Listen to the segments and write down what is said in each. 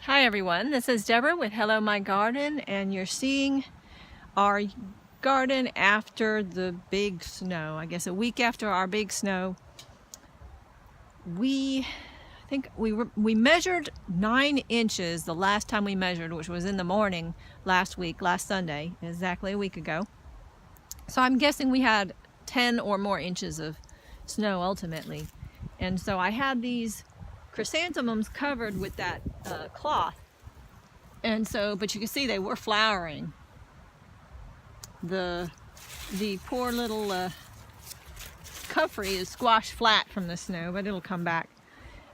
Hi everyone, this is Deborah with Hello My Garden, and you're seeing our garden after the big snow. I guess a week after our big snow. I think we measured 9 inches the last time we measured, which was in the morning last Sunday, exactly a week ago. So I'm guessing we had 10 or more inches of snow ultimately. And so I had these chrysanthemums covered with that cloth, and so, but you can see they were flowering. The poor little comfrey is squashed flat from the snow, but it'll come back.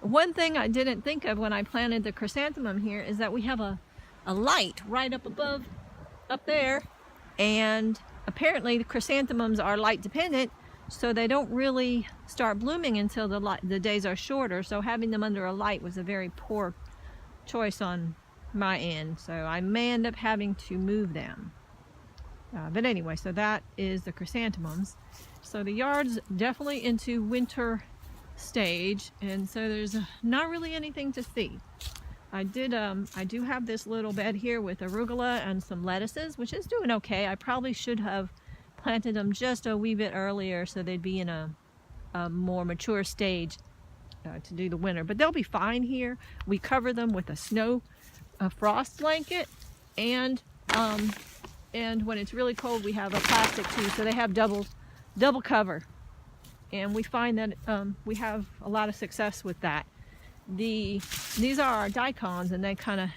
One thing I didn't think of when I planted the chrysanthemum here is that we have a light right up above, up there, and apparently the chrysanthemums are light dependent, so they don't really start blooming until the days are shorter. So having them under a light was a very poor choice on my end. So I may end up having to move them. But anyway, so that is the chrysanthemums. So the yard's definitely into winter stage, and so there's not really anything to see. I do have this little bed here with arugula and some lettuces, which is doing okay. I probably should have planted them just a wee bit earlier so they'd be in a more mature stage to do the winter, but they'll be fine here. We cover them with a frost blanket, and when it's really cold we have a plastic too, so they have double cover, and we find that we have a lot of success with that. These are our daikons, and they kind of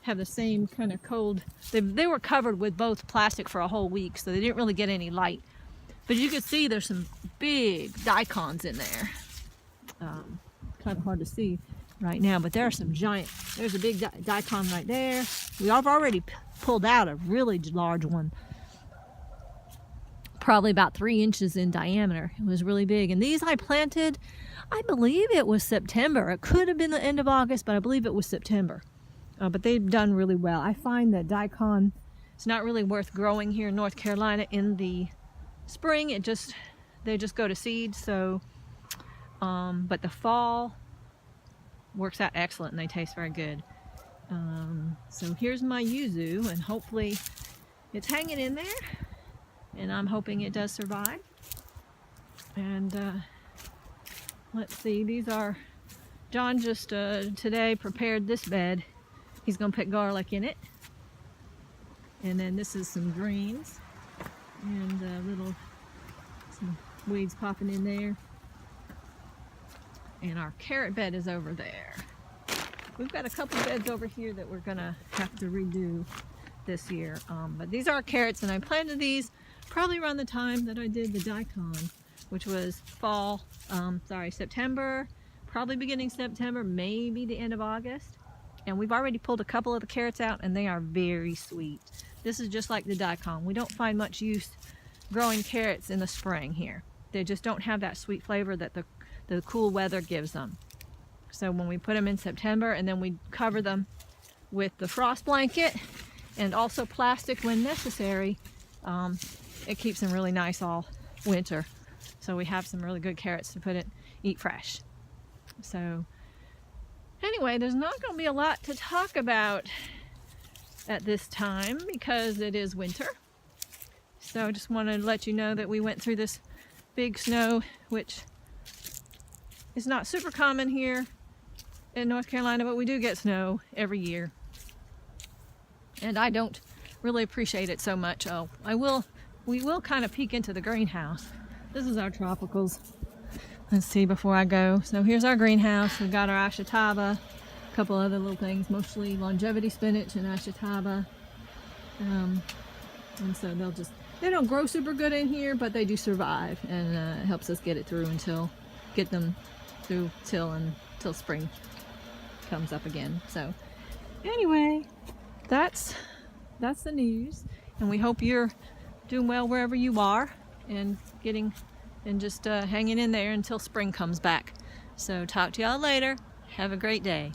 have the same kind of cold. They were covered with both plastic for a whole week, so they didn't really get any light. But you can see there's some big daikons in there. Kind of hard to see right now, but there are some giant. There's a big daikon right there. We have already pulled out a really large one, probably about 3 inches in diameter. It was really big. And these I planted, I believe it was September. It could have been the end of August, but I believe it was September. But they've done really well. I find that daikon is not really worth growing here in North Carolina in the spring. They just go to seed. So, but the fall works out excellent, and they taste very good. So here's my yuzu, and hopefully it's hanging in there, and I'm hoping it does survive. And let's see, these are, John just today prepared this bed. He's gonna put garlic in it. And then this is some greens, and some weeds popping in there. And our carrot bed is over there. We've got a couple beds over here that we're gonna have to redo this year. But these are carrots, and I planted these probably around the time that I did the daikon, which was September, probably beginning September, maybe the end of August. And we've already pulled a couple of the carrots out, and they are very sweet. This is just like the daikon. We don't find much use growing carrots in the spring here. They just don't have that sweet flavor that the cool weather gives them. So when we put them in September, and then we cover them with the frost blanket and also plastic when necessary, it keeps them really nice all winter. So we have some really good carrots to eat fresh. So anyway, there's not going to be a lot to talk about at this time because it is winter. So I just wanted to let you know that we went through this big snow, which is not super common here in North Carolina, but we do get snow every year. And I don't really appreciate it so much. We will kind of peek into the greenhouse. This is our tropicals. Let's see before I go. So here's our greenhouse. We've got our ashataba, a couple other little things, mostly longevity spinach and ashataba. And so they don't grow super good in here, but they do survive, and it helps us get them through till spring comes up again. So anyway, that's the news, and we hope you're doing well wherever you are, and just hanging in there until spring comes back. So talk to y'all later. Have a great day.